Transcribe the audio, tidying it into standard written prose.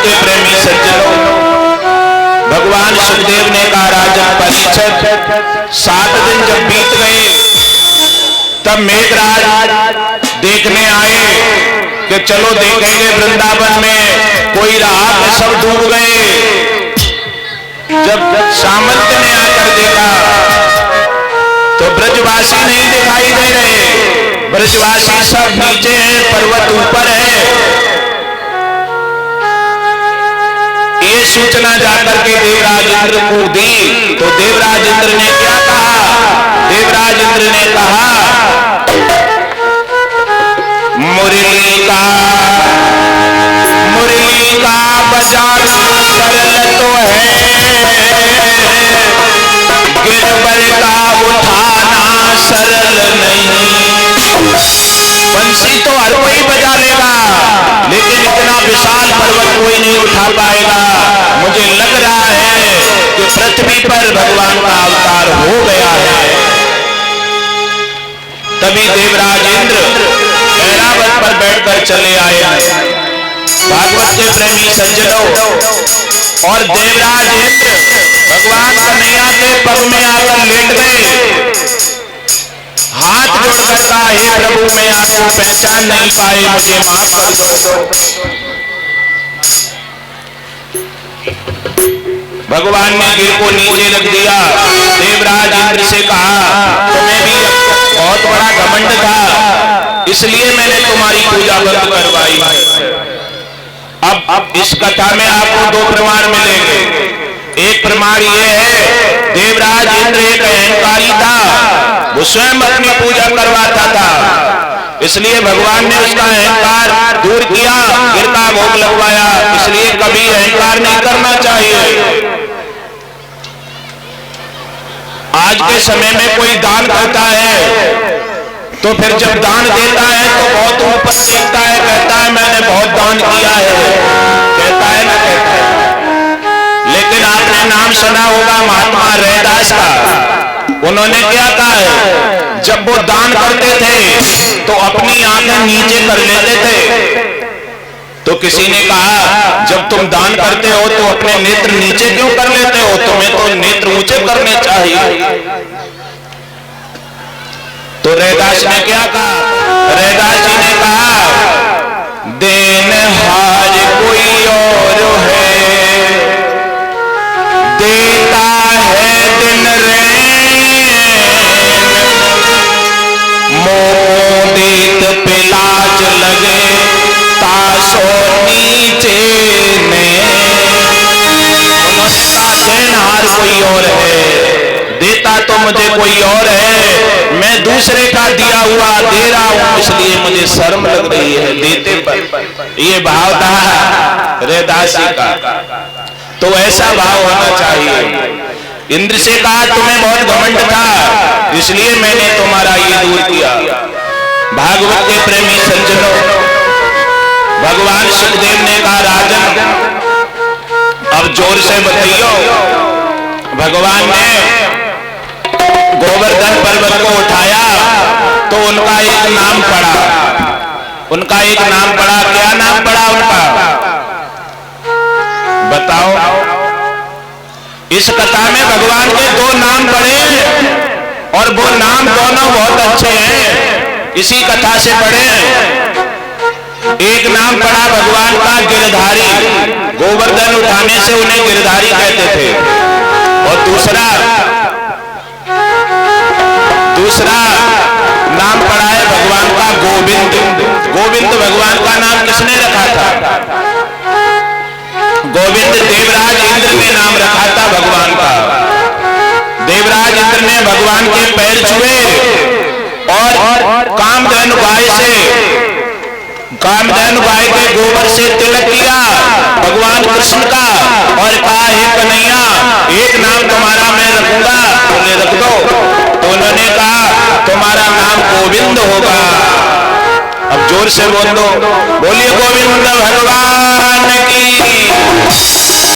के प्रेमी सज्जनों, भगवान सुखदेव ने कहा राजन परीक्षित, 7 दिन जब बीत गए तब मेघराज देखने आए कि चलो देखेंगे वृंदावन में कोई रहा कि सब डूब गए। जब सामंत ने आकर देखा तो ब्रजवासी नहीं दिखाई दे रहे, ब्रजवासी सब नीचे हैं, पर्वत ऊपर है। ये सूचना जाकर के देवराज इंद्र को दी तो देवराज इंद्र ने क्या कहा? देवराज इंद्र ने कहा मुरली का बजाना सरल तो है, गिरबर का उठाना सरल नहीं। बंसी तो हर कोई बजा लेगा, लेकिन इतना विशाल पर्वत कोई नहीं उठा पाएगा। मुझे लग रहा है कि पृथ्वी पर भगवान का अवतार हो गया है। तभी देवराज इंद्र ऐरावत पर बैठकर चले आए। भागवत के प्रेमी सज्जनों, और देवराज इंद्र भगवान कन्हैया के पग में आकर लेट गए, हाथ जोड़कर कहा हे प्रभु मैं आपको पहचान नहीं पाए, मुझे माफ कर दो। भगवान ने गिर को नीचे रख दिया। देवराज इंद्र से कहा तुम्हें भी बहुत बड़ा घमंड था, इसलिए मैंने तुम्हारी पूजा बंद करवाई। अब इस कथा में आपको 2 प्रमाण मिलेंगे। एक प्रमाण ये है देवराज इंद्र एक अहंकारी था, वो स्वयं अपनी पूजा करवाता था, इसलिए भगवान ने उसका अहंकार दूर किया, गिर का भोग लगवाया। इसलिए कभी अहंकार नहीं करना चाहिए। आज के समय में कोई दान करता है तो फिर जब दान देता है तो बहुत ऊपर देखता है, कहता है मैंने बहुत दान किया है, कहता है ना कहता है। लेकिन आपने नाम सुना होगा महात्मा रैदास का, उन्होंने क्या कहा है, जब वो दान करते थे तो अपनी आंखें नीचे कर लेते थे। तो किसी ने कहा जब तुम दान करते हो तो अपने नेत्र नीचे क्यों कर लेते हो, तुम्हें तो नेत्र ऊंचे करने चाहिए। तो रैदास ने क्या कहा? रैदास जी ने कहा देनहार कोई और है, देता है दिन रैन, मोह देत पे लाज लगे तासो नीचे ने। उन्होंने कहा देनहार कोई और है, देता तो मुझे कोई और है, मैं दूसरे का दिया हुआ दे रहा हूं, इसलिए मुझे शर्म लग रही है देते पर। ये भाव था रैदास जी का, तो ऐसा भाव होना चाहिए। इंद्र से कहा तुम्हें बहुत घमंड था, इसलिए मैंने तुम्हारा ये दूर किया। भागवत के प्रेमी सज्जनों, भगवान सुखदेव ने कहा राजन अब जोर से बताइयो। भगवान ने गोवर्धन पर्वत को उठाया तो उनका एक नाम पड़ा, उनका एक नाम पड़ा। क्या नाम पड़ा उनका बताओ? इस कथा में भगवान के 2 नाम पड़े और वो नाम दोनों बहुत अच्छे हैं, इसी कथा से पढ़े। एक नाम पड़ा भगवान का गिरधारी, गोवर्धन उठाने से उन्हें गिरधारी कहते थे। और दूसरा नाम पड़ा है भगवान का गोविंद। गोविंद भगवान का नाम किसने रखा था? गोविंद देवराज इंद्र ने नाम रखा था भगवान का। देवराज इंद्र ने भगवान के पैर छुए और कामधेनु गाय के गोबर से तिलक किया भगवान कृष्ण का और कहा हे कन्हैया एक नाम तुम्हारा मैं रखूंगा, तुमने रख दो। तो उन्होंने कहा तुम्हारा नाम गोविंद होगा। अब जोर से बोल दो, बोलिए गोविंद भगवान की।